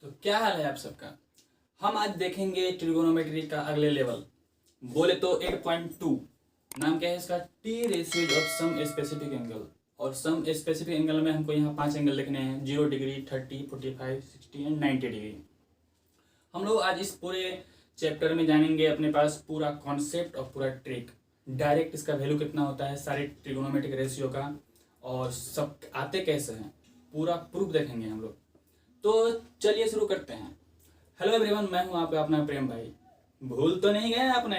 तो क्या हाल है आप सबका। हम आज देखेंगे ट्रिगोनोमेट्री का अगले लेवल, बोले तो 8.2। नाम क्या है इसका? T ratios of some specific angle. और सम स्पेसिफिक एंगल में हमको यहाँ 5 एंगल लिखने हैं, 0 डिग्री, 30, 45, 60 एंड 90 डिग्री। हम लोग आज इस पूरे चैप्टर में जानेंगे अपने पास पूरा कॉन्सेप्ट और पूरा ट्रिक, डायरेक्ट इसका वैल्यू कितना होता है, सारे ट्रिगोनोमेट्रिक रेशियो का, और सब आते कैसे हैं, पूरा प्रूफ देखेंगे हम लोग। तो चलिए शुरू करते हैं। हेलो एवरीवन, मैं हूं आपका अपना प्रेम भाई। भूल तो नहीं गए आपने?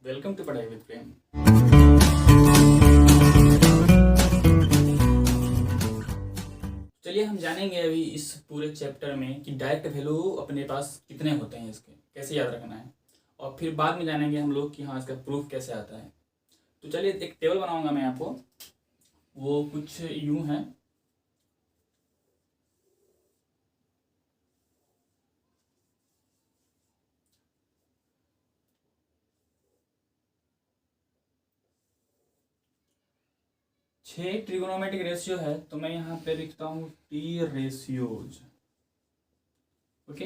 वेलकम टू पढ़ाई विद प्रेम। चलिए हम जानेंगे अभी इस पूरे चैप्टर में कि डायरेक्ट वैल्यू अपने पास कितने होते हैं, इसके कैसे याद रखना है, और फिर बाद में जानेंगे हम लोग कि हाँ इसका प्रूफ कैसे आता है। तो चलिए एक टेबल बनाऊंगा मैं आपको, वो कुछ यूं है। छह ट्रिगोनोमेट्रिक रेशियो है, तो मैं यहाँ पे लिखता हूँ टी रेशियोज। ओके,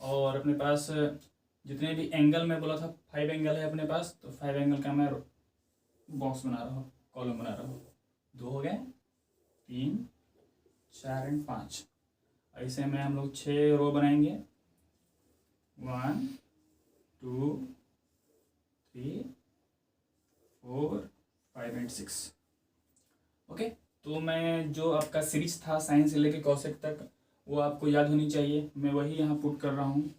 और अपने पास जितने भी एंगल मैं बोला था 5 एंगल है अपने पास, तो 5 एंगल का मैं बॉक्स बना रहा हूँ, कॉलम बना रहा हूँ। 2 हो गए, 3, 4 एंड 5। ऐसे में हम लोग 6 रो बनाएंगे। 1, 2, 3, 4, 5 एंड 6। ओके, तो मैं जो आपका सीरीज था साइन से लेके कॉसेक तक, वो आपको याद होनी चाहिए। मैं वही यहाँ पुट कर रहा हूँ।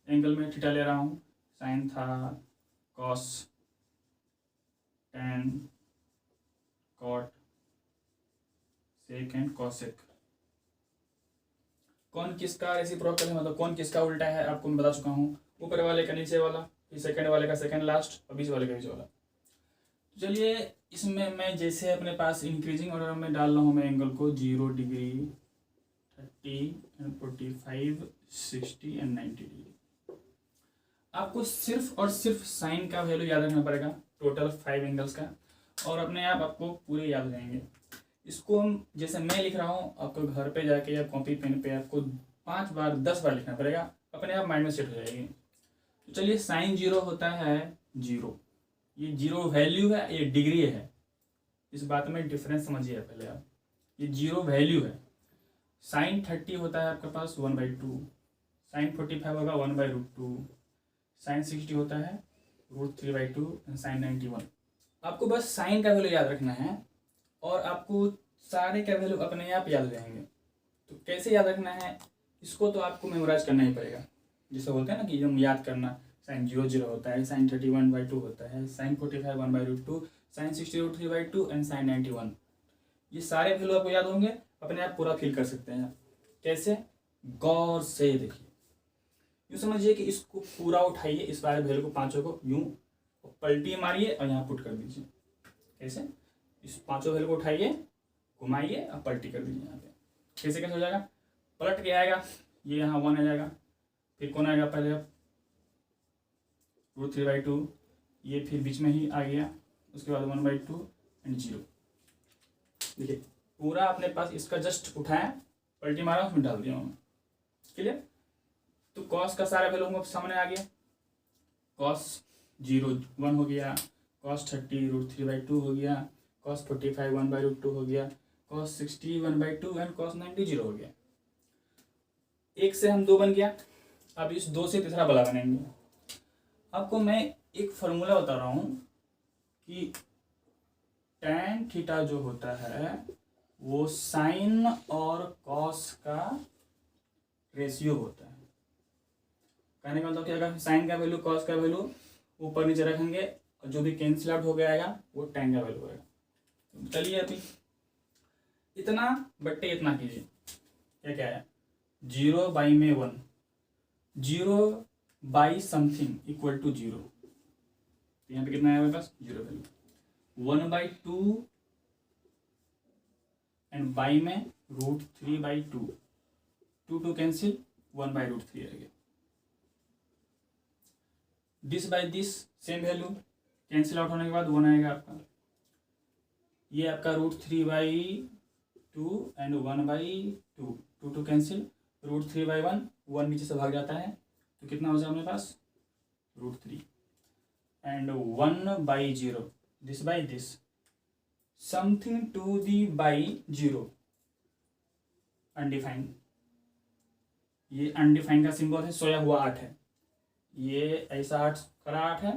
एंगल में थीटा ले रहा हूँ, साइन था, cos, tan, cot, sec and cosec. कौन किसका रेसिप्रोकल है, मतलब कौन किसका उल्टा है, आपको मैं बता चुका हूँ। ऊपर वाले का नीचे वाला, फिर सेकंड वाले का सेकंड लास्ट, और बीच वाले का बीच वाला। तो चलिए इसमें मैं जैसे अपने पास इंक्रीजिंग ऑर्डर में डाल रहा हूँ मैं एंगल को, 0 डिग्री, 30 एंड 45, 60 एंड 90 डिग्री। आपको सिर्फ और सिर्फ साइन का वैल्यू याद रखना पड़ेगा, टोटल 5 एंगल्स का, और अपने आप आपको पूरे याद हो जाएंगे। इसको हम जैसे मैं लिख रहा हूँ, आपको घर पे जाके या कॉपी पेन पे आपको 5 बार 10 बार लिखना पड़ेगा, अपने आप माइंड में सेट हो जाएगी। तो चलिए, साइन 0 होता है 0, ये 0 वैल्यू है, ये डिग्री है। इस बात में डिफरेंस समझिए पहले आप, ये 0 वैल्यू है। साइन 30 होता है आपके पास 1/2, साइन 45 होगा 1/√2, साइन 60 होता है √3/2 एंड साइन 91। आपको बस साइन का वैल्यू याद रखना है, और आपको सारे का वैल्यू अपने आप याद हो जाएंगे। तो कैसे याद रखना है, इसको तो आपको मेमोराइज करना ही पड़ेगा। जैसे बोलते हैं ना कि हम याद करना, साइन 0 होता है, साइन 30 1/2 होता है, साइन 45 1/√2, साइन 60 √3/2 एंड साइन 91। ये सारे वैल्यू आपको याद होंगे, अपने आप पूरा फील कर सकते हैं। कैसे? गौर से देखिए, यूँ समझिए कि इसको पूरा उठाइए, इस वाले वैल्यू को पांचों को यूँ पलटी मारिए और यहाँ पुट कर दीजिए। कैसे? इस पांचों वैल्यू को उठाइए, घुमाइए और पलटी कर दीजिए यहाँ पे। कैसे कैसे हो जाएगा? पलट के आएगा, ये यहाँ 1 आ जाएगा, फिर कौन आएगा पहले, अब √3/2, ये फिर बीच में ही आ गया, उसके बाद 1/2 एंड 0। देखिए पूरा अपने पास इसका जस्ट उठाया, पलटी मारा, उसमें डाल दिया हूँ। क्लियर? तो कॉस का सारा वैल्यू हमको सामने आ गया। कॉस 0 1 हो गया, कॉस 30 √3/2 हो गया, कॉस 45 1/√2 हो गया, कॉस 60 1/2 एंड कॉस 90 0 हो गया। एक से हम 2 बन गया। अब इस 2 से तीसरा वाला बनेंगे। आपको मैं एक फॉर्मूला बता रहा हूँ कि टैन थीटा जो होता है वो साइन और कॉस का रेशियो होता है। कहने का मतलब कि अगर साइन का वैल्यू कॉस का वैल्यू ऊपर नीचे रखेंगे, और जो भी कैंसिल आउट हो गया वो टैन का वैल्यू होगा। तो चलिए अभी इतना बट्टे इतना कीजिए, क्या क्या है, 0 बाई में 1, 0 बाई समथिंग इक्वल टू 0। यहाँ पे कितना है हमारे पास? 0 वैल्यू। 1/2 एंड बाई में √3/2, 2 कैंसिल, 1/√3 आ गया। This by this same value, cancel out होने के बाद 1 आएगा आपका। ये आपका √3/2 एंड 1/2, 2 कैंसिल, √3/1, 1 नीचे से भाग जाता है तो कितना हो जाएगा अपने पास √3 and 1/0 this by this something two दी बाई 0 अनडिफाइंड। ये अनडिफाइंड का सिंबल है, सोया हुआ 8 है, ये ऐसा 8 खरा 8 है,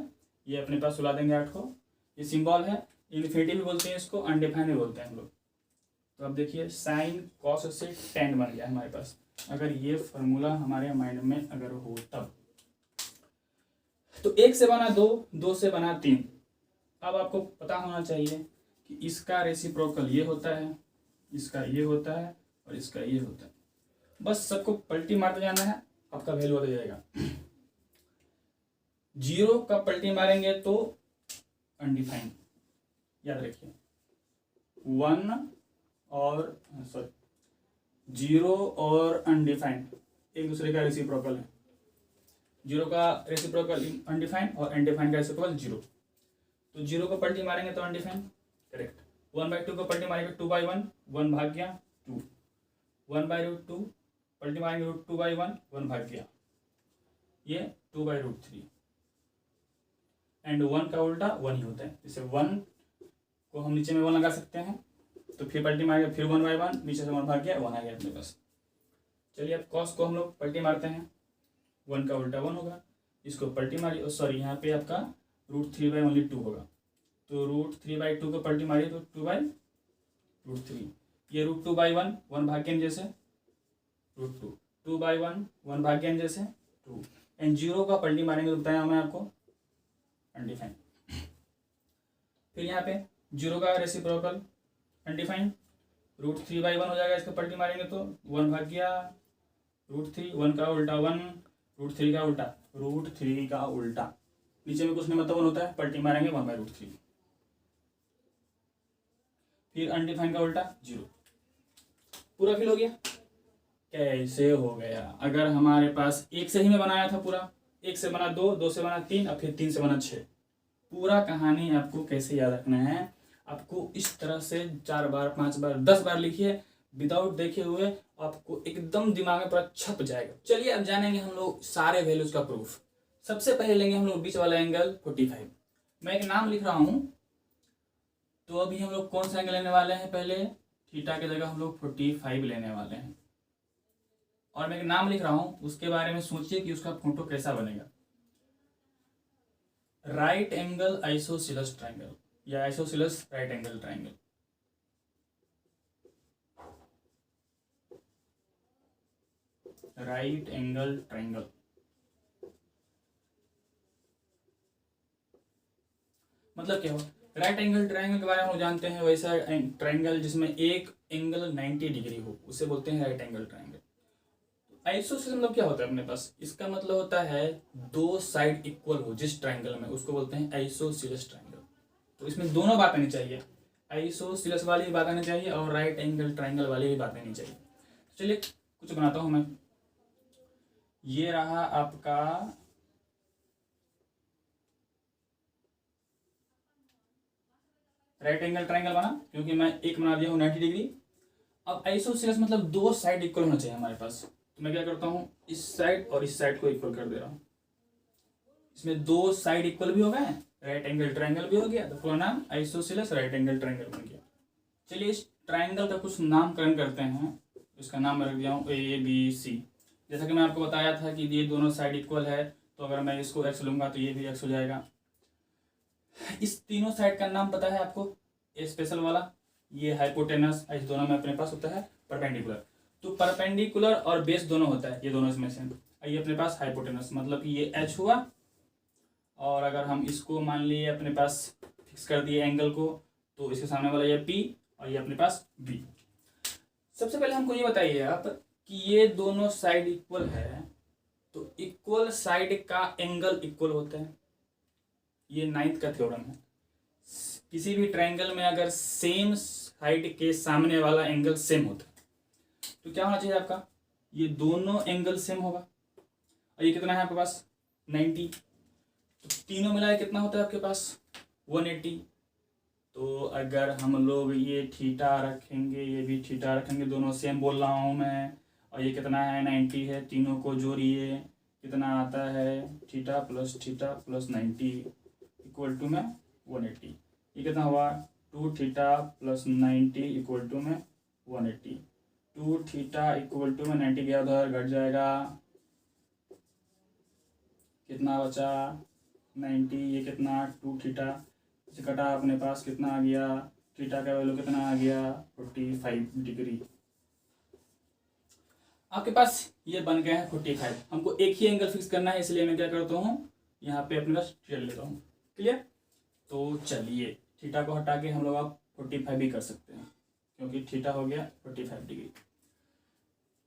ये अपने पास सुला देंगे 8 को, ये सिंबल है, इन्फिनिटी भी बोलते हैं इसको, अनडिफाइंड भी बोलते हैं हम लोग। तो अब देखिए साइन कॉस से tan बन गया हमारे पास, अगर ये फॉर्मूला हमारे माइंड में अगर हो तब। तो 1 से बना 2, 2 से बना 3। अब आपको पता होना चाहिए कि इसका रेसिप्रोकल ये होता है, इसका ये होता है और इसका ये होता है। बस सबको पलटी मारते जाना है, आपका वैल्यू आ जाएगा। 0 का पलटी मारेंगे तो अनडिफाइंड, याद रखिए। 1 और 0 और अनडिफाइंड एक दूसरे का रेसिप्रोकल है। 0 का रेसिप्रोकल अनडिफाइंड और अनडिफाइंड का रेसिप्रोकल 0। तो 0 को पलटी मारेंगे तो अनडिफाइंड, करेक्ट। 1/2 को पलटी मारेंगे 2/1, 1 भाग गया 2। 1/√2 पलटी मारेंगे 2/1, 1 भाग गया, ये 2/√3 एंड 1 का उल्टा 1 ही होता है। जैसे 1 को हम नीचे में 1 लगा सकते हैं, तो फिर पलटी मारेंगे, फिर 1/1, नीचे से 1 भाग गया, 1 आ गया अपने पास। चलिए अब कॉस को हम लोग पलटी मारते हैं, 1 का उल्टा 1 होगा, इसको पलटी मारिए, सॉरी यहाँ पे आपका √3/2 होगा, तो √3/2 को पलटी मारिए तो 2/√3, ये √2/1, 1 भाग गया नीचे से √2, 2/1, 1 भाग गया नीचे से 2 एंड 0 का पलटी मारेंगे तो बताया मैं आपको अनडिफाइंड। फिर यहाँ पे 0 का रेसिप्रोकल अनडिफाइंड, √3/1 हो जाएगा, इसका पलटी मारेंगे तो 1 भाग गया √3, 1 का उल्टा 1, √3 का उल्टा, √3 का उल्टा, नीचे में कुछ नहीं मतलब 1 होता है, पलटी मारेंगे 1/√3। फिर अनडिफाइंड का उल्टा 0। पूरा फिल हो गया। कैसे हो गया? अगर हमारे पास 1 से ही मैं बनाया था पूरा, 1 से बना 2, 2 से बना 3 और फिर 3 से बना 6। पूरा कहानी आपको कैसे याद रखना है, आपको इस तरह से 4 बार 5 बार 10 बार लिखिए, विदाउट देखे हुए आपको एकदम दिमाग में पूरा छप जाएगा। चलिए अब जानेंगे हम लोग सारे वैल्यूज का प्रूफ। सबसे पहले लेंगे हम लोग बीच वाला एंगल 45। मैं एक नाम लिख रहा हूँ, तो अभी हम लोग कौन सा एंगल लेने वाले हैं? पहले थीटा की जगह हम लोग 45 लेने वाले हैं। और मैं एक नाम लिख रहा हूँ, उसके बारे में सोचिए कि उसका फोटो कैसा बनेगा। राइट एंगल आइसोसेलेस ट्राइंगल या isosceles right angle triangle. Right angle triangle मतलब क्या हो? राइट एंगल ट्राइंगल के बारे में हम जानते हैं, वैसा ट्राइंगल जिसमें एक एंगल 90 डिग्री हो उसे बोलते हैं राइट एंगल ट्राइंगल। आइसोसेलेस मतलब क्या होता है अपने पास? इसका मतलब होता है 2 साइड इक्वल हो जिस ट्राइंगल में, उसको बोलते हैं आइसोसेलेस ट्राइंगल। तो इसमें दोनों बात आनी चाहिए, आइसोसेलेस वाली भी बात आनी चाहिए और राइट एंगल ट्राइंगल वाली भी बात आनी चाहिए। चलिए कुछ बनाता हूं मैं। ये रहा आपका राइट एंगल ट्राइंगल बना, क्योंकि मैं एक बना दिया हूँ 90 डिग्री। अब आइसोसेलेस मतलब 2 साइड इक्वल होना चाहिए हमारे पास। तो मैं क्या करता हूँ, इस साइड और इस साइड को इक्वल कर दे रहा हूँ। इसमें 2 साइड इक्वल भी हो गए, राइट एंगल ट्राइंगल भी हो गया, तो पूरा नाम आइसोसेलेस राइट एंगल ट्राइंगल बन गया। चलिए इस ट्राइंगल का कुछ नामकरण करते हैं। इसका नाम रख दिया हूँ ABC। जैसा कि मैं आपको बताया था कि ये दोनों साइड इक्वल है, तो अगर मैं इसको x लूंगा तो ये भी x हो जाएगा। इस तीनों साइड का नाम पता है आपको? स्पेशल वाला ये हाइपोटेनस, इस दोनों में अपने पास होता है परपेंडिकुलर। तो परपेंडिकुलर और बेस दोनों होता है, ये दोनों इसमें से। ये अपने पास हाइपोटेनस मतलब कि ये h हुआ, और अगर हम इसको मान लिए अपने पास फिक्स कर दिए एंगल को, तो इसके सामने वाला ये P और ये अपने पास B। सबसे पहले हमको ये बताइए आप कि ये दोनों साइड इक्वल है, तो इक्वल साइड का एंगल इक्वल होता है। ये 9th का थ्योरम है। किसी भी ट्रायंगल में अगर सेम साइड के सामने वाला एंगल सेम होता है तो क्या होना चाहिए आपका? ये दोनों एंगल सेम होगा। और ये कितना है आपके पास? 90। तो तीनों मिलाए कितना होता है आपके पास? 180। तो अगर हम लोग ये थीटा रखेंगे, ये भी थीटा रखेंगे, दोनों सेम बोल रहा हूँ मैं, और ये कितना है 90 है, तीनों को जोड़िए कितना आता है थीटा प्लस 90 इक्वल टू में 180। ये कितना हुआ 2 थीटा प्लस 90 इक्वल टू में 180। 2 थीटा इक्वल टू में 90 गया उधर घट जाएगा, कितना बचा 90, ये कितना 2 थीटा से कटा अपने पास कितना आ गया, थीटा का वैल्यू कितना आ गया 45 डिग्री। आपके पास ये बन गए हैं 45। हमको एक ही एंगल फिक्स करना है, इसलिए मैं क्या करता हूँ यहाँ पे अपने पास थीटा लेता हूँ। क्लियर? तो चलिए थीटा को हटा के हम लोग आप 45 भी कर सकते हैं, क्योंकि थीटा हो गया 45 डिग्री।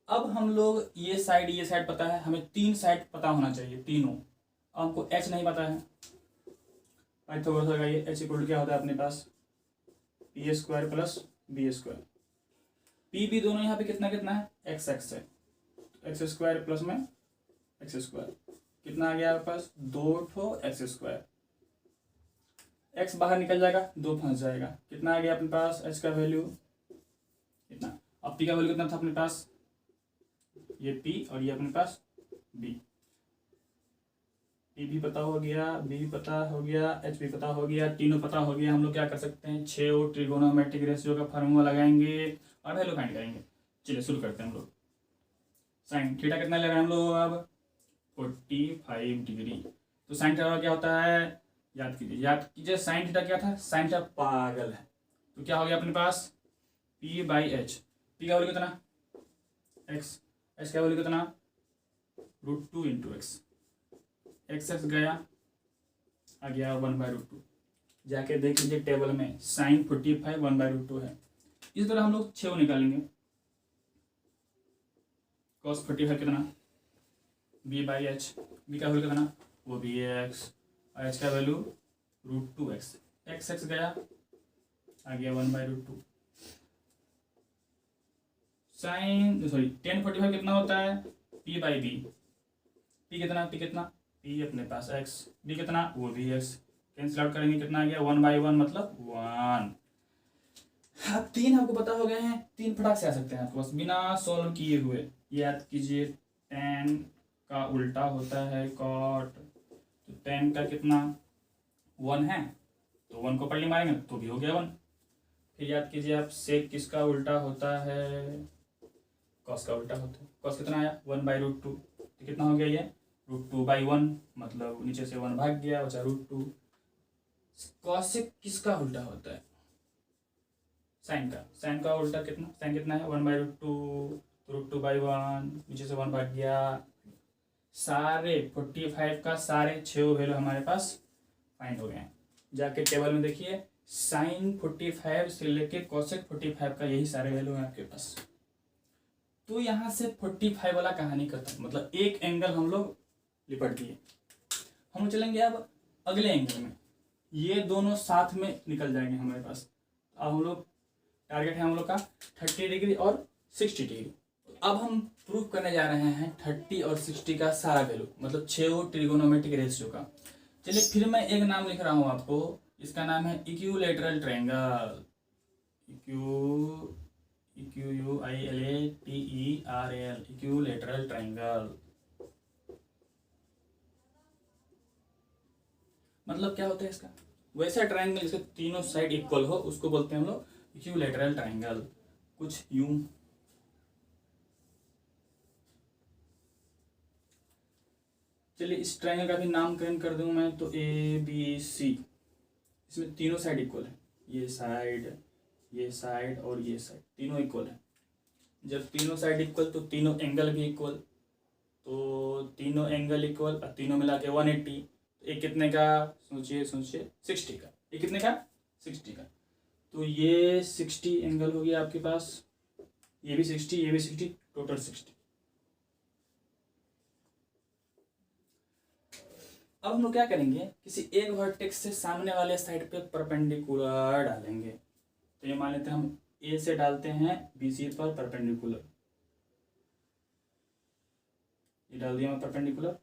अब हम लोग ये साइड पता है, हमें 3 साइड पता होना चाहिए तीनों। अब हमको एच नहीं पता है, पाइथागोरस लगाइए। एच इक्वल क्या होता है अपने पास p square plus b square. P भी दोनों यहाँ पे कितना कितना है एक्स एक्स है, तो एक्स स्क्वायर प्लस में एक्स स्क्वायर कितना आ गया आपके पास 2 ठो एक्स स्क्वायर। एक्स बाहर निकल जाएगा, 2 फंस जाएगा, कितना आ गया अपने पास एच का वैल्यू कितना। अब पी का वैल्यू कितना था अपने पास, ये पी और ये अपने पास बी। पी भी पता हो गया, बी भी पता हो गया, एच भी पता हो गया, तीनों पता हो गया। हम लोग क्या कर सकते हैं 6 ट्रिगोनोमेट्रिक रेशियो का फार्मूला लगाएंगे और वैल्यू फाइंड करेंगे। चलिए शुरू करते हैं हम लोग। साइन थीटा कितना ले रहे हैं हम लोग अब 45 डिग्री। तो साइन थीटा क्या होता है याद कीजिए साइन थीटा क्या था, साइन थीटा पागल है। तो क्या हो गया अपने पास पी बाई एच। पी का वैल्यू कितना एक्स, एच का वैल्यू कितना √2 इंटू एक्स। एक्स एक्स गया आ गया 1/√2। जाके देख लीजिए टेबल में साइन 45 1/√2 है। इस तरह हम लोग 6 निकालेंगे। cos 45 कितना b बाई एच, बी का वैल्यू कितना वो भी है एक्स और एच का वैल्यू √2x। एक्स एक्स गया आ गया 1/√2। साइन tan 45 कितना होता है p बाई बी। p कितना p अपने पास x, b कितना वो भी x। कैंसिल आउट करेंगे कितना आ गया 1/1 मतलब 1। अब 3 आपको पता हो गए हैं, 3 फटाक से आ सकते हैं आपके पास बिना सॉल्व किए हुए। याद कीजिए tan का उल्टा होता है cot, तो tan का कितना 1 है, तो 1 को पलटी मारेंगे तो भी हो गया 1। फिर याद कीजिए आप sec किसका उल्टा होता है cos का उल्टा होता है। cos कितना आया 1/√2, तो कितना हो गया ये √2/1 मतलब नीचे से 1 भाग गया बचा √2। cosec किसका उल्टा होता है साइन का उल्टा कितना, साइन कितना है 1/√2, तो √2/1 नीचे से 1 भाग गया। सारे 45 का सारे 6 वैल्यू हमारे पास फाइंड हो गए हैं। जाके टेबल में देखिए साइन 45 से लेके cosec 45 का यही सारे वैल्यू हैं आपके पास। तो यहाँ से 45 वाला कहानी खत्म, मतलब एक एंगल हम लोग लिपट दिए। हम चलेंगे अब अगले एंगल में, ये दोनों साथ में निकल जाएंगे हमारे पास। अब हम लोग टारगेट है हम लोग का 30 डिग्री और 60 डिग्री। अब हम प्रूफ करने जा रहे हैं 30 और 60 का सारा वैल्यू, मतलब 6 ट्रिगोनोमेट्रिक रेशियो का। चलिए फिर मैं एक नाम लिख रहा हूँ आपको, इसका नाम है equilateral triangle. IQUILATERAL equilateral triangle. मतलब क्या होता है इसका, वैसा ट्रायंगल जिसके तीनों साइड इक्वल हो उसको बोलते हैं हम लोग इक्विलैटरल ट्रायंगल। कुछ यूं चलिए इस ट्रायंगल का भी नामकरण कर दूं मैं तो ABC। इसमें तीनों साइड इक्वल है, ये साइड और ये साइड तीनों इक्वल है। जब तीनों साइड इक्वल तो तीनों एंगल भी इक्वल, तो तीनों एंगल इक्वल और तीनों मिला के 180। तो एक कितने का सोचिए 60 का, ये कितने का 60 का। तो ये 60 एंगल हो गया आपके पास, ये भी 60 ये भी 60, टोटल 60। अब हम लोग क्या करेंगे किसी एक वर्टेक्स से सामने वाले साइड पे परपेंडिकुलर डालेंगे। तो ये मान लेते हैं हम ए से डालते हैं BC पर परपेंडिकुलर, ये डाल दिया मैं परपेंडिकुलर।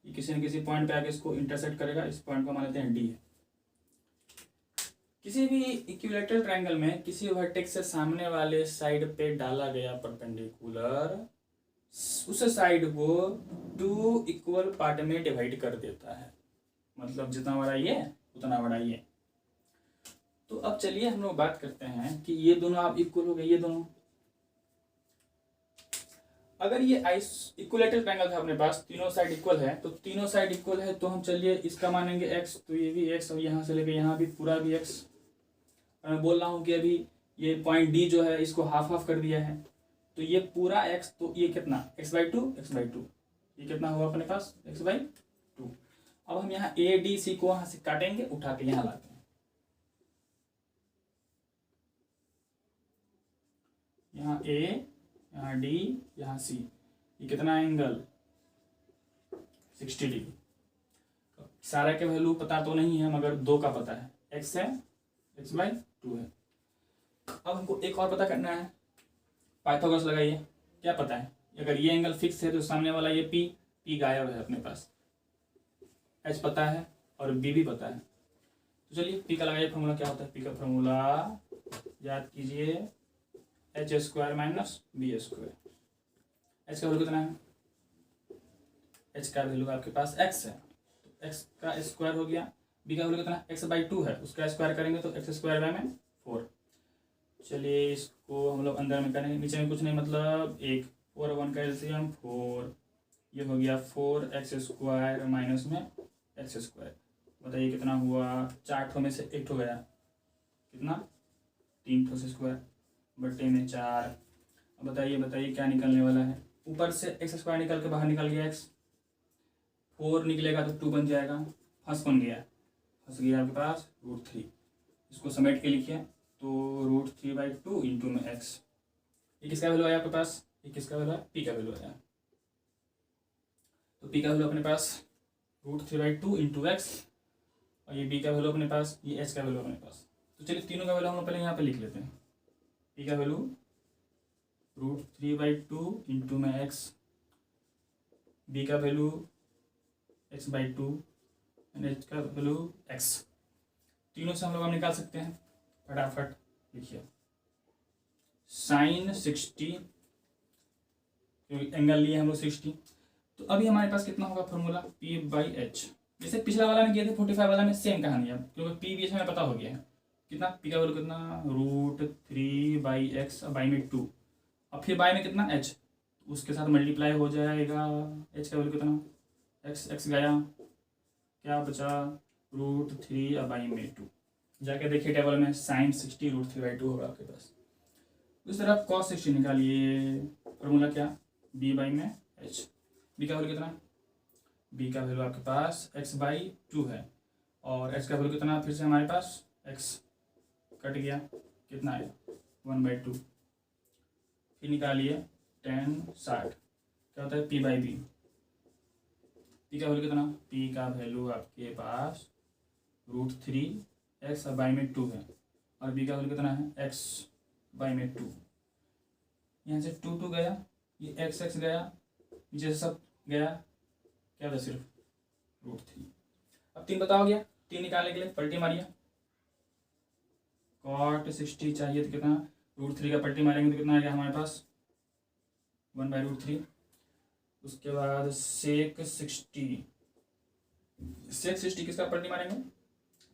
ये किसी न किसी पॉइंट पे आके इसको इंटरसेक्ट करेगा, इस पॉइंट को मान लेते हैं D है। किसी भी इक्विलैटरल ट्रायंगल में किसी वर्टेक्स से सामने वाले साइड पे डाला गया परपेंडिकुलर उस साइड को 2 इक्वल पार्ट में डिवाइड कर देता है, मतलब जितना बड़ा ये उतना बड़ा ये। तो अब चलिए हम लोग बात करते हैं कि ये दोनों आप इक्वल हो गए, ये दोनों अगर ये इक्विलैटरल ट्रायंगल था अपने पास, तीनों साइड इक्वल है, तो तीनों साइड इक्वल है तो हम चलिए इसका मानेंगे x, तो ये भी x और यहाँ से लेके यहाँ भी पूरा भी x। और मैं बोल रहा हूँ कि अभी ये पॉइंट D जो है इसको हाफ हाफ कर दिया है, तो ये पूरा x, तो ये कितना x/2 x/2, ये कितना हुआ अपने पास x/2। अब हम यहाँ ADC को वहाँ से काटेंगे, उठा के यहाँ लाते हैं, यहाँ A यहाँ D यहाँ C, ये कितना एंगल 60 डिग्री। सारा के वैल्यू पता तो नहीं है मगर 2 का पता है, x है x/2 है। अब हमको एक और पता करना है, पाइथागोरस लगाइए। क्या पता है, अगर ये एंगल फिक्स है तो सामने वाला ये P गायब है अपने पास, h पता है और B भी पता है। तो चलिए P का लगाइए, फॉर्मूला क्या होता है, P का फॉर्मूला याद कीजिए h² - b²। h का वैल्यू कितना है, h का वैल्यू आपके पास x है, तो x का स्क्वायर हो गया। b का वैल्यू कितना x/2 है, उसका स्क्वायर करेंगे तो x² 4। चलिए इसको हम लोग अंदर में करेंगे, नीचे में कुछ नहीं, मतलब 1 4 1 का एलसीएम 4, ये हो गया 4x² माइनस में x²। बताइए कितना हुआ, 4 ठो में से 1 ठो गया, कितना 3 ठो से स्क्वायर बट्टे में 4। अब बताइए क्या निकलने वाला है, ऊपर से x² निकल के बाहर निकल गया x, 4 निकलेगा तो 2 बन जाएगा, फंस गया आपके पास √3। इसको समेट के लिखिए, तो √3/2 इंटू में x। ये किसका वैल्यू आया आपके पास, ये किसका वैल्यू है, p का वैल्यू आया। तो p का वैल्यू अपने पास √3/2 इंटू x, और ये b का वैल्यू अपने पास, ये h का वैल्यू अपने पास। तो चलिए तीनों का वैल्यू हम पहले यहाँ पे लिख लेते हैं। p का वैल्यू √3/2 इंटू में x, b का वैल्यू x/2 एंड h का वैल्यू x। तीनों से हम लोग निकाल सकते हैं, फटाफट लिखिए। sin 60, एंगल लिए हम लोग 60, तो अभी हमारे पास कितना होगा फॉर्मूला P/h। जैसे पिछला वाला में किए थे 45 वाला में सेम कहानी है, क्योंकि P बीच में पता हो गया है कितना, P का वैल्यू कितना √3/x, बाई में 2, अब फिर बाई में कितना h, उसके साथ मल्टीप्लाई हो जाएगा। h का वैल्यू कितना x गया, क्या बचा √3 और बाई में 2। जाके देखिए टेबल में sin 60 √3/2 होगा आपके पास। उस तरह cos 60 निकालिए, फॉर्मूला क्या b/h। b का वैल्यू कितना, b का वैल्यू आपके पास x/2 है, और h का वैल्यू कितना फिर से हमारे पास x, कट गया, कितना आया 1/2। फिर निकालिए tan 60, क्या होता है p/b। p का वैल्यू कितना, p का वैल्यू आपके पास √3x और बाई में 2 है, और b का वैल्यू कितना है x/2। यहाँ से 2 गया, ये x गया, नीचे से सब गया, क्या था सिर्फ √3। अब 3 बताओ गया, 3 निकालने के लिए पलटी मारिए, cot 60 चाहिए तो कितना √3 का पलटी मारेंगे तो कितना आ गया हमारे पास 1/√3। उसके बाद sec 60 किसका पलटी मारेंगे,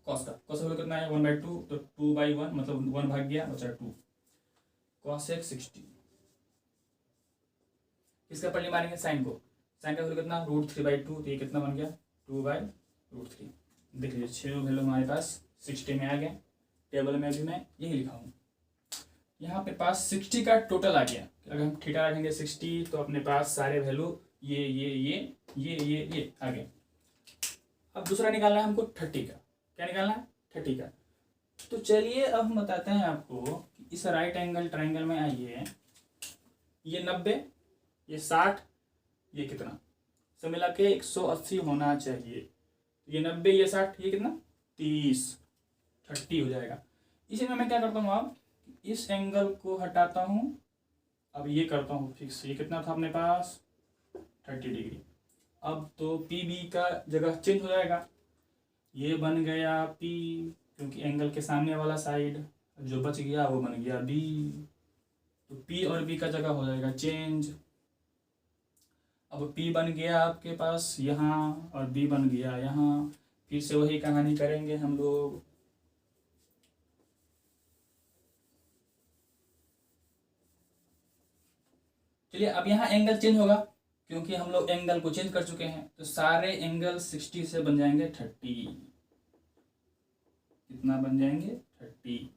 cos का वैल्यू कितना है 1/2, तो 2/1 मतलब 1 भाग गया, बचा 2। cosec 60 किसका पलटी मारेंगे, साइन को, साइन का वैल्यू कितना √3/2, तो ये कितना बन गया 2/√3। देख लीजिए 6 वैल्यू हमारे पास 60 में आ गया, टेबल में भी मैं यही लिखा हूँ। यहाँ पे पास 60 का टोटल आ गया, अगर हम थीटा रखेंगे 60 तो अपने पास सारे वैल्यू ये आ गए। अब दूसरा निकालना है हमको 30 का, क्या निकालना है 30 का। तो चलिए अब हम बताते हैं आपको कि इस राइट एंगल ट्रायंगल में आइए, ये 90, ये 60, ये कितना, सब मिला के 180 होना चाहिए। ये 90, ये 60, ये कितना 30 हो जाएगा। इसी में मैं क्या करता हूँ, अब इस एंगल को हटाता हूँ, अब ये करता हूँ फिक्स। ये कितना था अपने पास 30 डिग्री। अब तो पी बी का जगह चेंज हो जाएगा, ये बन गया पी क्योंकि एंगल के सामने वाला साइड जो बच गया वो बन गया बी। तो पी और बी का जगह हो जाएगा चेंज। अब पी बन गया आपके पास यहाँ और बी बन गया यहाँ। फिर से वही कहानी करेंगे हम लोग। चलिए अब यहाँ एंगल चेंज होगा क्योंकि हम लोग एंगल को चेंज कर चुके हैं। तो सारे एंगल 60 से बन जाएंगे 30। कितना बन जाएंगे 30।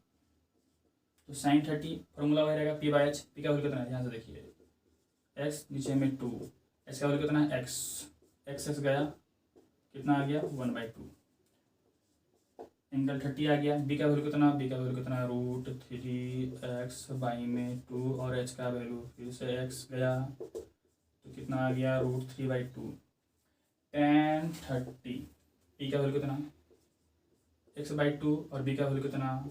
तो साइन 30 फॉर्मूला वही रहेगा पी बाई एच। पी का वैल्यू कितना है यहाँ से देखिए एक्स नीचे में 2। एच का वैल्यू कितना है एक्स। एक्स गया कितना आ गया 1/2। एंगल 30 आ गया। बी का वैल्यू कितना √3x/2 और एच का वैल्यू फिर से एक्स गया तो कितना आ गया √3/2 tan 30। पी का वैल्यू कितना x/2 और बी का वैल्यू कितना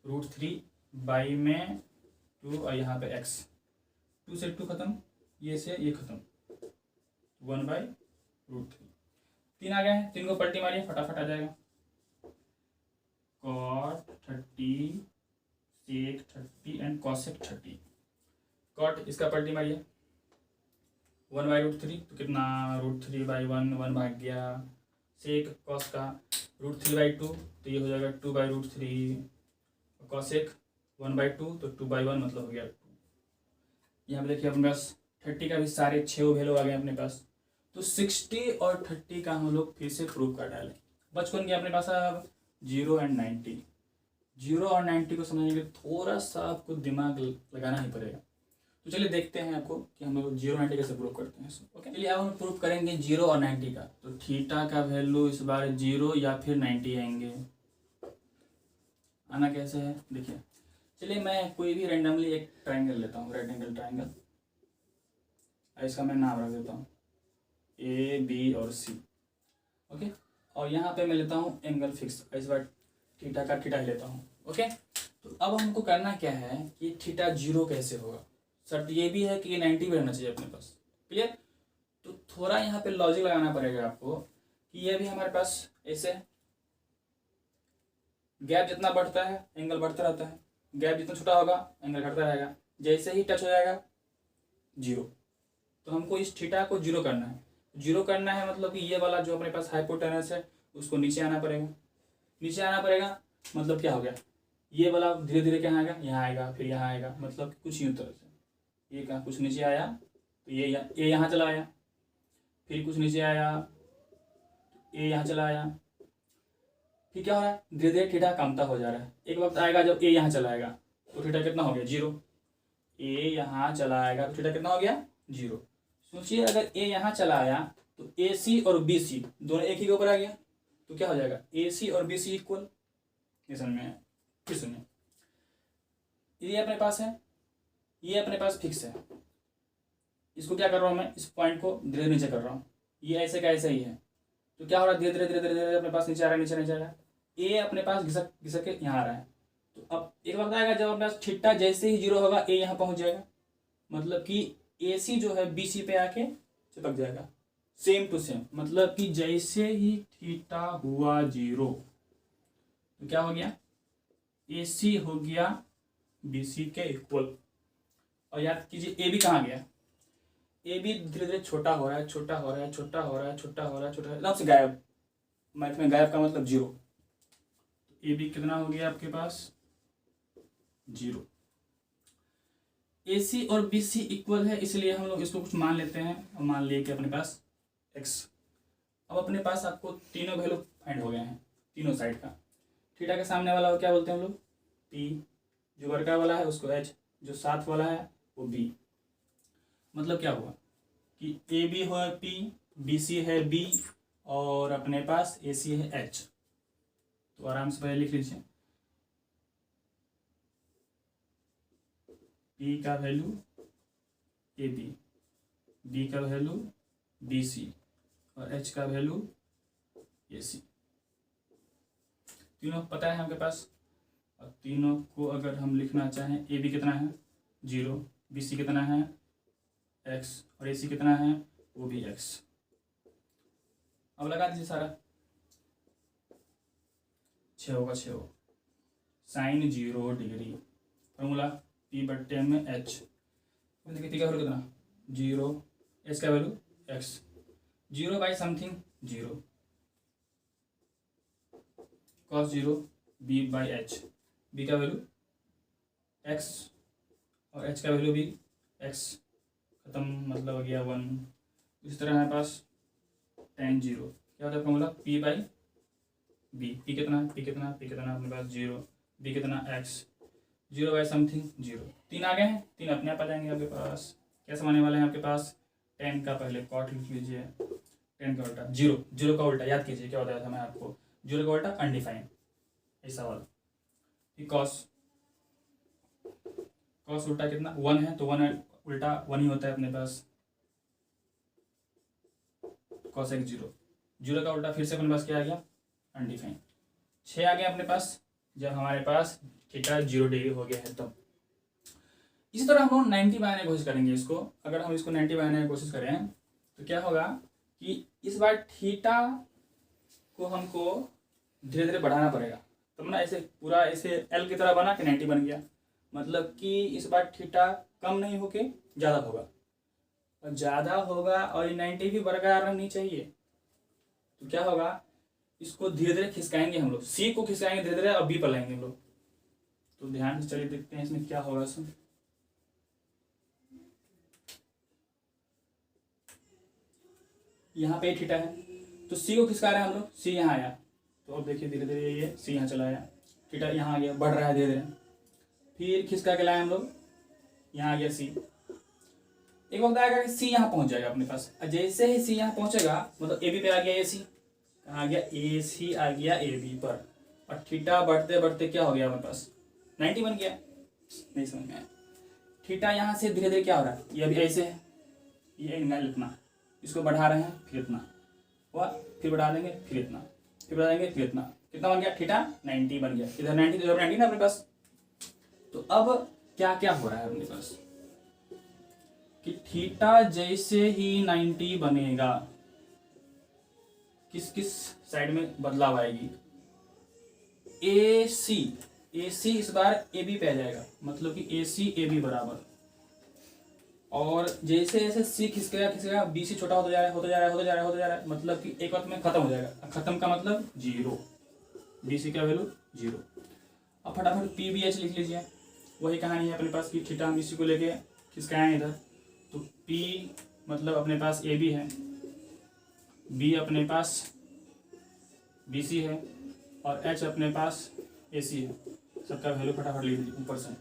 √3/2 और यहाँ पे x। 2 से 2 खत्म, ये से ये खत्म, 1/√3। 3 आ गया है, 3 को पलटी मारिए फटाफट आ जाएगा। cot 30 sec 30 and cosec 30। cot इसका पलटी मारिए 1/√3 तो कितना √3/1 1 भाग गया। sec cos का √3/2 तो ये हो जाएगा 2/√3। cosec 1/2 तो 2/1 मतलब हो गया 2। यहाँ पे देखिए अपने पास 30 का भी सारे 6 वैल्यू आ गए अपने पास। तो 60 और 30 का हम लोग फिर से प्रूफ कर डालें। बच कौन गया अपने पास अब 0 और 90। 0 और 90 को समझने के लिए थोड़ा सा आपको दिमाग लगाना ही पड़ेगा। तो चलिए देखते हैं आपको कि हम लोग 0 90 कैसे प्रूफ करते हैं। ओके चलिए अब हम प्रूफ करेंगे 0 और 90 का। तो थीटा का वैल्यू इस बार 0 या फिर 90 आएंगे। आना कैसे है देखिए। चलिए मैं कोई भी रैंडमली एक ट्राइंगल लेता हूँ, राइट एंगल ट्राइंगल। इसका मैं नाम रख देता हूँ ए बी और सी। ओके और यहाँ पे मैं लेता हूँ एंगल फिक्स। इस बार थीटा का थीटा ही लेता हूँ। ओके तो अब हमको करना क्या है कि थीटा 0 कैसे होगा। शर्त ये भी है कि ये 90 भी रहना चाहिए अपने पास। क्लियर। तो थोड़ा यहाँ पे लॉजिक लगाना पड़ेगा आपको कि ये भी हमारे पास ऐसे गैप जितना बढ़ता है एंगल बढ़ता रहता है, गैप जितना छोटा होगा एंगल घटता रहेगा। जैसे ही टच हो जाएगा 0। तो हमको इस थीटा को 0 करना है। 0 करना है मतलब कि ये वाला जो अपने पास हाइपोटेनस है उसको नीचे आना पड़ेगा। नीचे आना पड़ेगा मतलब क्या हो गया, ये वाला धीरे धीरे क्या आएगा, यहाँ आएगा फिर यहाँ आएगा। मतलब कुछ यूँ तरह से ये कहा कुछ नीचे आया तो ये यहाँ चला आया, फिर कुछ नीचे आया ये यहाँ चला आया। फिर क्या हो रहा है धीरे धीरे थीटा कमता हो जा रहा है। एक वक्त आएगा जब ए यहाँ चला आएगा तो थीटा कितना हो गया 0। ए यहाँ चला आएगा तो थीटा कितना हो गया 0। सोचिए अगर ए यहाँ चला आया तो ए सी और बी सी दोनों एक ही के ऊपर आ गया तो क्या हो जाएगा ए सी और बी सी इक्वल। ये समझ में फिर सुनिए, ये अपने पास है, ये अपने पास फिक्स है। इसको क्या कर रहा हूँ मैं, इस पॉइंट को धीरे नीचे कर रहा हूँ। ये ऐसे का ऐसा ही है तो क्या हो रहा है धीरे धीरे धीरे धीरे धीरे अपने पास नीचे आ रहा है, नीचे नीचे आ रहा है। ए अपने पास घिसक घिसक के यहाँ आ रहा है। तो अब एक वक्त आएगा जब अपने पास थीटा जैसे ही 0 होगा ए यहाँ पहुँच जाएगा। मतलब कि ए सी जो है बी सी पे आके चिपक जाएगा सेम टू सेम। मतलब कि जैसे ही थीटा हुआ 0 तो क्या हो गया ए सी हो गया बी सी के इक्वल। और याद कीजिए ए बी कहाँ गया, ए बी धीरे धीरे छोटा हो रहा है, छोटा हो रहा है, छोटा हो रहा है, छोटा हो रहा है, छोटा एकदम से गायब। मैथ में गायब का मतलब 0। ए बी कितना हो गया आपके पास 0। ए सी और बी सी इक्वल है इसलिए हम लोग इसको कुछ मान लेते हैं और मान लिए कि अपने पास x। अब अपने पास आपको तीनों वैल्यू फाइंड हो गए हैं तीनों साइड का। थीटा के सामने वाला क्या बोलते हैं हम लोग p, जो वर्गा वाला है उसको h, जो साथ वाला है वो b। मतलब क्या हुआ कि ए बी है p, बी सी है b और अपने पास ए सी है h। तो आराम से पहले लिख लीजिए p का वैल्यू ए बी, b का वैल्यू बी सी और h का वैल्यू ए सी। तीनों पता है आपके पास। और तीनों को अगर हम लिखना चाहें ए बी कितना है 0, बी सी कितना है x और ए सी कितना है वो भी x। अब लगा दीजिए सारा। 6 होगा 6 होगा। साइन 0 डिग्री, फॉर्मूला पी बट्टे में एच। देखिए पी का वैल्यू कितना 0, एच का value X, 0 by something 0, cos 0 B by H, B का वैल्यू एक्स और एच का वैल्यू भी एक्स, खत्म मतलब हो गया 1। इस तरह हमारे पास tan 0 क्या होता है formula P by B, P कितना अपने पास 0, बी कितना एक्स, 0 बाई समथिंग 0। 3 आ गए हैं, 3 अपने आप आ जाएंगे आपके पास। क्या समाने वाले हैं आपके पास, tan का पहले कॉट लिख लीजिए, tan का उल्टा 0, 0 का उल्टा याद कीजिए क्या बताया था मैं आपको, 0 का उल्टा अनडिफाइन, ऐसा वाला। फिर कॉस उल्टा कितना 1 है, तो 1 उल्टा 1 ही होता है अपने पास, कॉस एक्स 0, 0 का उल्टा फिर से अपने पास क्या आ गया अनडिफाइन। 6 आ गया अपने पास जब हमारे पास थीटा 0 डिग्री हो गया है तब। इसी तरह हम लोग 90 बनाने की कोशिश करेंगे इसको। अगर हम इसको 90 बनाने की कोशिश करें तो क्या होगा कि इस बार थीटा को हमको धीरे धीरे बढ़ाना पड़ेगा, तब ना ऐसे पूरा ऐसे एल की तरह बना कि 90 बन गया, मतलब कि इस बार थीटा कम नहीं होके ज़्यादा होगा, और ज़्यादा होगा और 90 भी बरकरार रहनी चाहिए। तो क्या होगा, इसको धीरे धीरे खिसकाएंगे हम लोग, सी को खिसकाएंगे धीरे धीरे और बी पर लाएंगे हम लोग। तो ध्यान से चलिए देखते हैं इसमें क्या होगा। सुन, यहाँ पे थीटा है तो सी को खिसका रहे हैं हम लोग, सी यहाँ आया तो अब देखिए धीरे धीरे ये सी यहाँ चला आया, थीटा यहाँ आ गया, बढ़ रहा है धीरे धीरे। फिर खिसका के लाए हम लोग, यहाँ आ गया सी। एक वक्त आएगा कि सी यहाँ पहुँच जाएगा अपने पास, जैसे ही सी यहाँ पहुँचेगा मतलब ए बी पे आ गया ए सी, कहाँ आ गया ए सी आ गया ए बी पर, और थीटा बढ़ते बढ़ते क्या हो गया हमारे पास 90 बन गया। नहीं समझ में आया, थीटा यहाँ से धीरे धीरे क्या हो रहा है, ये अभी ऐसे है, ये एंगल इतना, इसको बढ़ा रहे हैं फिर इतना हुआ, फिर बढ़ा देंगे फिर इतना, फिर बढ़ा देंगे फिर इतना, कितना बन गया थीटा 90 बन गया, इधर 90 इधर 90 ना अपने पास। तो अब क्या क्या हो रहा है अपने पास कि थीटा जैसे ही 90 बनेगा किस किस साइड में बदलाव आएगी, ए सी इस बार ए बी पे आ जाएगा, मतलब कि ए सी ए बी बराबर, और जैसे जैसे सी खिसकेगा बी सी छोटा होता जा रहा है, मतलब कि एक वक्त में खत्म हो जाएगा, खत्म का मतलब 0, बी सी का वैल्यू 0। अब फटाफट पी बी एच लिख लीजिए, वही कहानी है अपने पास कि थीटा हम इसी को लेके खिसकाएं इधर, तो P मतलब अपने पास ए बी है, B अपने पास बी सी है, और H अपने पास ए सी है। सबका वैल्यू फटाफट लिख लीजिए ऊपर से, ये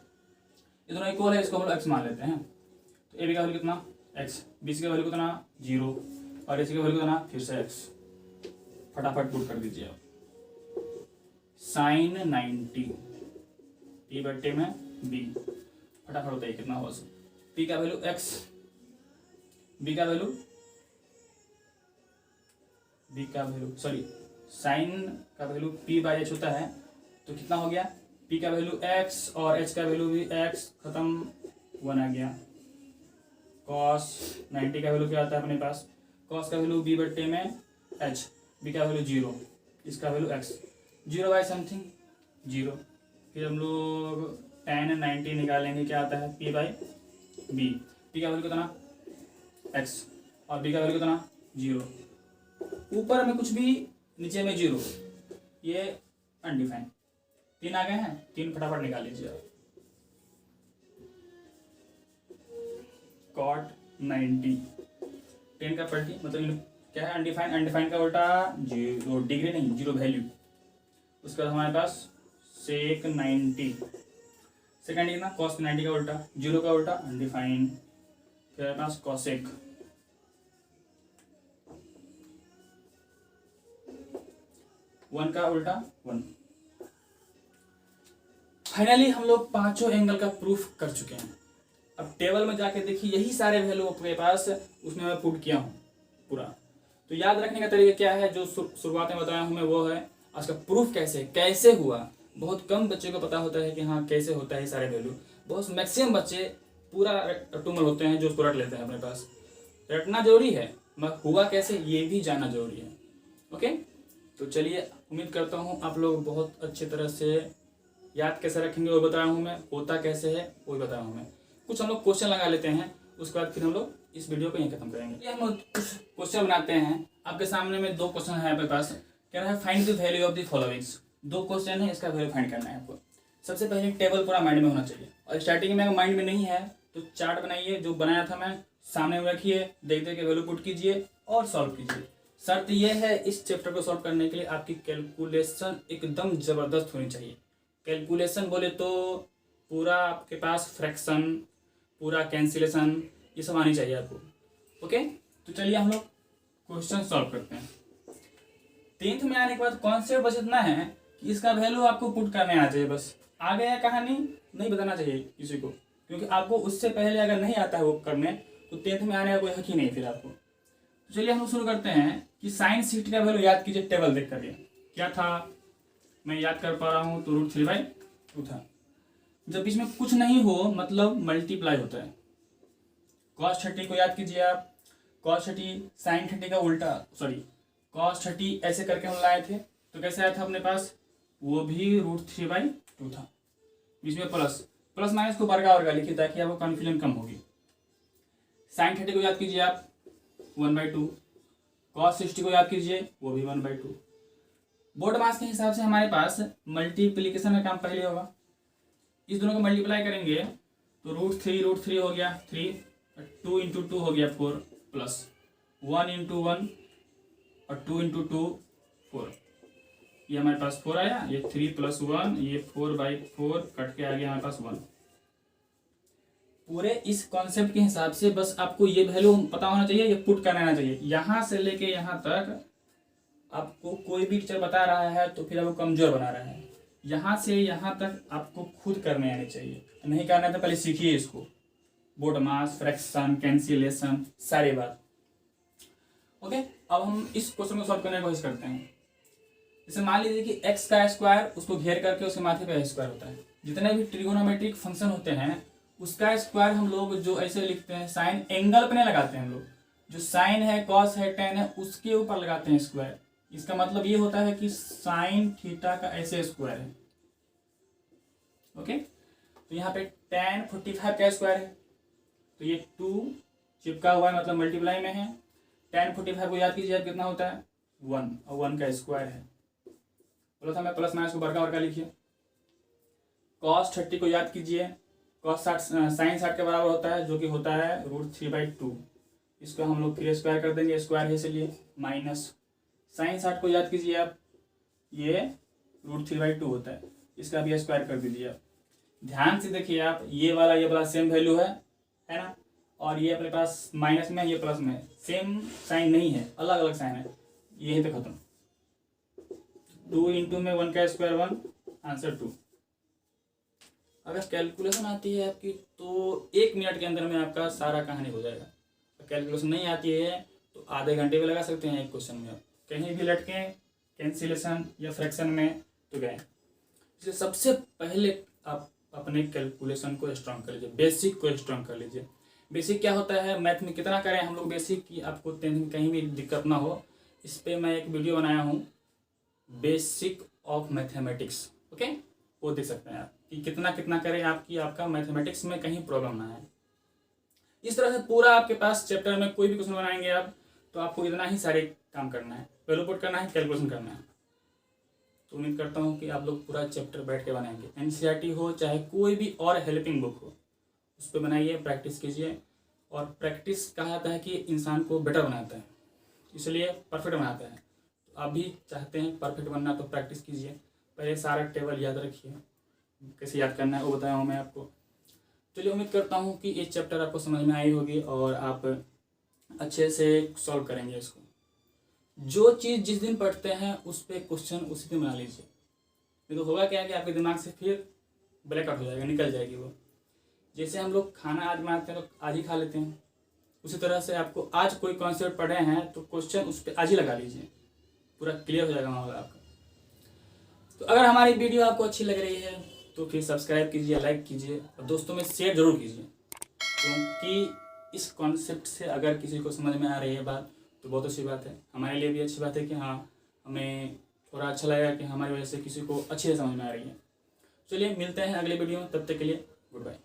दोनों इक्वल है, इसको हम लोग x मान लेते हैं। तो ए बी का वैल्यू कितना x, बी सी का वैल्यू कितना 0, और ए सी का वैल्यू कितना फिर से x। फटाफट पुट कर दीजिए आप, साइन 90 P बट्टे में B, फटाफट होता है कितना होगा, P का वैल्यू x, B का वैल्यू साइन का वैल्यू P बाई एच होता है, तो कितना हो गया P का वैल्यू x और H का वैल्यू भी x, खत्म 1 आ गया। cos 90 का वैल्यू क्या आता है अपने पास, cos का वैल्यू B बट्टे में H, B का वैल्यू 0, इसका वैल्यू x, 0 बाई समथिंग 0। फिर हम लोग tan 90 निकालेंगे, क्या आता है P बाई B, P का वैल्यू कितना x और B का वैल्यू कितना 0, ऊपर में कुछ भी नीचे में 0, ये अनडिफाइंड। 3 आ गए हैं, 3 फटाफट निकाल लीजिए आप। cot 90 10 का पलटी मतलब क्या है अनडिफाइंड, अनडिफाइंड का उल्टा 0 डिग्री नहीं 0 वैल्यू। उसके बाद हमारे पास sec 90, सेकंड कितना cos 90 का उल्टा 0 का उल्टा अनडिफाइंड, फिर हमारे पास cosec, वन का उल्टा 1। फाइनली हम लोग पांचों एंगल का प्रूफ कर चुके हैं। अब टेबल में जाके देखिए, यही सारे वैल्यू आपके पास उसमें मैं पुट किया हूँ पूरा। तो याद रखने का तरीका क्या है, जो शुरुआत में बताया हूँ मैं, वो है आज का प्रूफ कैसे हुआ। बहुत कम बच्चे को पता होता है कि हाँ कैसे होता है सारे वैल्यू, बहुत मैक्सिमम बच्चे पूरा रटूमल होते हैं जो उसको रट लेते हैं अपने पास। रटना जरूरी है, मगर हुआ कैसे ये भी जानना जरूरी है। ओके, तो चलिए, उम्मीद करता हूँ आप लोग बहुत अच्छी तरह से याद कैसे रखेंगे वो बताया हूँ मैं, होता कैसे है वो भी बताया हूँ मैं। कुछ हम लोग क्वेश्चन लगा लेते हैं, उसके बाद फिर हम लोग इस वीडियो को यहीं खत्म करेंगे। हम लोग कुछ क्वेश्चन बनाते हैं। आपके सामने में 2 क्वेश्चन है आपके पास। कह रहा है find the value of the followings. 2 question है, इसका वैल्यू फाइंड करना है आपको। सबसे पहले टेबल पूरा माइंड में होना चाहिए, और स्टार्टिंग में अगर माइंड में नहीं है तो चार्ट बनाइए, जो बनाया था मैं सामने में रखिए, देखते के वैल्यू पुट कीजिए और सॉल्व कीजिए। शर्त यह है इस चैप्टर को सॉल्व करने के लिए आपकी कैलकुलेशन एकदम ज़बरदस्त होनी चाहिए। कैलकुलेशन बोले तो पूरा आपके पास फ्रैक्शन, पूरा कैंसिलेशन, ये सब आनी चाहिए आपको। ओके, तो चलिए हम लोग क्वेश्चन सॉल्व करते हैं। 10th में आने के बाद कॉन्सेप्ट बस इतना है कि इसका वैल्यू आपको पुट करने आना चाहिए। बस आगे है कहानी नहीं बताना चाहिए किसी को, क्योंकि आपको उससे पहले अगर नहीं आता है वो करने तो 10th में आने का कोई हक ही नहीं फिर आपको। तो चलिए हम लोग शुरू करते हैं कि साइन सीट का वैल्यू याद कीजिए टेबल देख करके। क्या था मैं याद कर पा रहा हूँ, तो √3/2 था। जब बीच में कुछ नहीं हो मतलब मल्टीप्लाई होता है। cos 30 को याद कीजिए आप, cos 30 sin 30 का उल्टा, सॉरी cos 30 ऐसे करके हम लाए थे, तो कैसे आया था अपने पास, वो भी √3/2 था। बीच में प्लस माइनस को वर्गा वर्गा लिखिए ताकि आपको कन्फ्यूजन कम होगी। sin 30 को याद कीजिए आप 1/2, cos 60 को याद कीजिए वो भी 1/2। बोर्ड मास के हिसाब से हमारे पास मल्टीप्लीकेशन का काम पहले होगा। इस दोनों को मल्टीप्लाई करेंगे तो √3 हो गया 3, 2 × 2 हो गया 4, प्लस 1 × 1 और 2 × 2 4। ये हमारे पास 4 आया, ये 3 + 1, ये 4/4 कट के आ गया हमारे पास 1। पूरे इस कॉन्सेप्ट के हिसाब से बस आपको ये वैल्यू पता होना चाहिए, ये पुट करना आना चाहिए। यहाँ से लेके यहाँ तक आपको कोई भी टीचर बता रहा है तो फिर आपको कमजोर बना रहा है। यहाँ से यहाँ तक आपको खुद करने आने चाहिए, नहीं करना तो पहले सीखिए इसको। बोर्ड मास, फ्रैक्शन, कैंसिलेशन, सारी बात। ओके, अब हम इस क्वेश्चन को सॉल्व करने की कोशिश करते हैं। जैसे मान लीजिए कि x का स्क्वायर, उसको घेर करके उसके माथे पे स्क्वायर होता है। जितने भी ट्रिगोनोमेट्रिक फंक्शन होते हैं उसका स्क्वायर हम लोग जो ऐसे लिखते हैं, साइन एंगल पे नहीं लगाते हैं हम लोग, जो साइन है, कॉस है, टेन है, उसके ऊपर लगाते हैं स्क्वायर। इसका मतलब ये होता है कि साइन थीटा का ऐसे स्क्वायर है। ओके, तो यहाँ पे tan 45 का स्क्वायर है, तो ये 2 चिपका हुआ है मतलब मल्टीप्लाई में है। tan 45 को याद कीजिए कितना होता है 1, और 1 का स्क्वायर है। बोला था मैं प्लस माइनस को वर्गा वर्गा लिखिए। cos 30 को याद कीजिए, cos 60 साइन 60 के बराबर होता है, जो कि होता है √3/2। इसको हम लोग फिर स्क्वायर कर देंगे, स्क्वायर है इसलिए माइनस साइन 60 को याद कीजिए आप, ये √3/2 होता है, इसका भी स्क्वायर कर दीजिए आप। ध्यान से देखिए आप, ये वाला सेम वैल्यू है ना, और ये अपने पास माइनस में, ये प्लस में, सेम साइन नहीं है, अलग अलग साइन है। यही पे खत्म। 2 × में 1 का स्क्वायर 1, आंसर 2। अगर कैलकुलेशन आती है आपकी तो 1 मिनट के अंदर में आपका सारा कहानी हो जाएगा। कैलकुलेशन नहीं आती है तो आधे घंटे भी लगा सकते हैं एक क्वेश्चन में। आप कहीं भी लटकें कैंसिलेशन या फ्रैक्शन में तो गए। इसलिए सबसे पहले आप अपने कैलकुलेशन को स्ट्रांग कर लीजिए, बेसिक को स्ट्रांग कर लीजिए। बेसिक क्या होता है, मैथ में कितना करें हम लोग बेसिक कि आपको 10th में कहीं भी दिक्कत ना हो। इस पर मैं एक वीडियो बनाया हूँ, बेसिक ऑफ मैथमेटिक्स। ओके, वो देख सकते हैं आप कि कितना कितना करें आपका मैथमेटिक्स में कहीं प्रॉब्लम ना है। इस तरह से पूरा आपके पास चैप्टर में कोई भी क्वेश्चन बनाएंगे आप तो आपको इतना ही सारे काम करना है, वैल्यू पुट करना है, कैलकुलेशन करना है। तो उम्मीद करता हूँ कि आप लोग पूरा चैप्टर बैठ के बनाएंगे। एनसीईआरटी हो चाहे कोई भी और हेल्पिंग बुक हो, उस पर बनाइए, प्रैक्टिस कीजिए। और प्रैक्टिस कहा जाता है कि इंसान को बेटर बनाता है, इसलिए परफेक्ट बनाता है। तो आप भी चाहते हैं परफेक्ट बनना तो प्रैक्टिस कीजिए। पहले सारा टेबल याद रखिए, कैसे याद करना है वो बताया हूँ मैं आपको। चलिए, उम्मीद करता हूँ कि ये चैप्टर आपको समझ में आई होगी और आप अच्छे से सॉल्व करेंगे इसको। जो चीज़ जिस दिन पढ़ते हैं उस पर क्वेश्चन उसी दिन बना लीजिए, नहीं तो होगा क्या कि आपके दिमाग से फिर ब्लैकआउट हो जाएगा, निकल जाएगी वो। जैसे हम लोग खाना आज बनाते हैं तो आज ही खा लेते हैं, उसी तरह से आपको आज कोई कॉन्सेप्ट पढ़े हैं तो क्वेश्चन उस पर आज ही लगा लीजिए, पूरा क्लियर हो जाएगा मामला आपका। तो अगर हमारी वीडियो आपको अच्छी लग रही है तो फिर सब्सक्राइब कीजिए, लाइक कीजिए और दोस्तों में शेयर जरूर कीजिए, क्योंकि इस कॉन्सेप्ट से अगर किसी को समझ में आ रही है बात तो बहुत अच्छी बात है, हमारे लिए भी अच्छी बात है कि हाँ हमें थोड़ा अच्छा लगेगा कि हमारी वजह से किसी को अच्छे से समझ में आ रही है। चलिए मिलते हैं अगले वीडियो में, तब तक के लिए गुड बाय।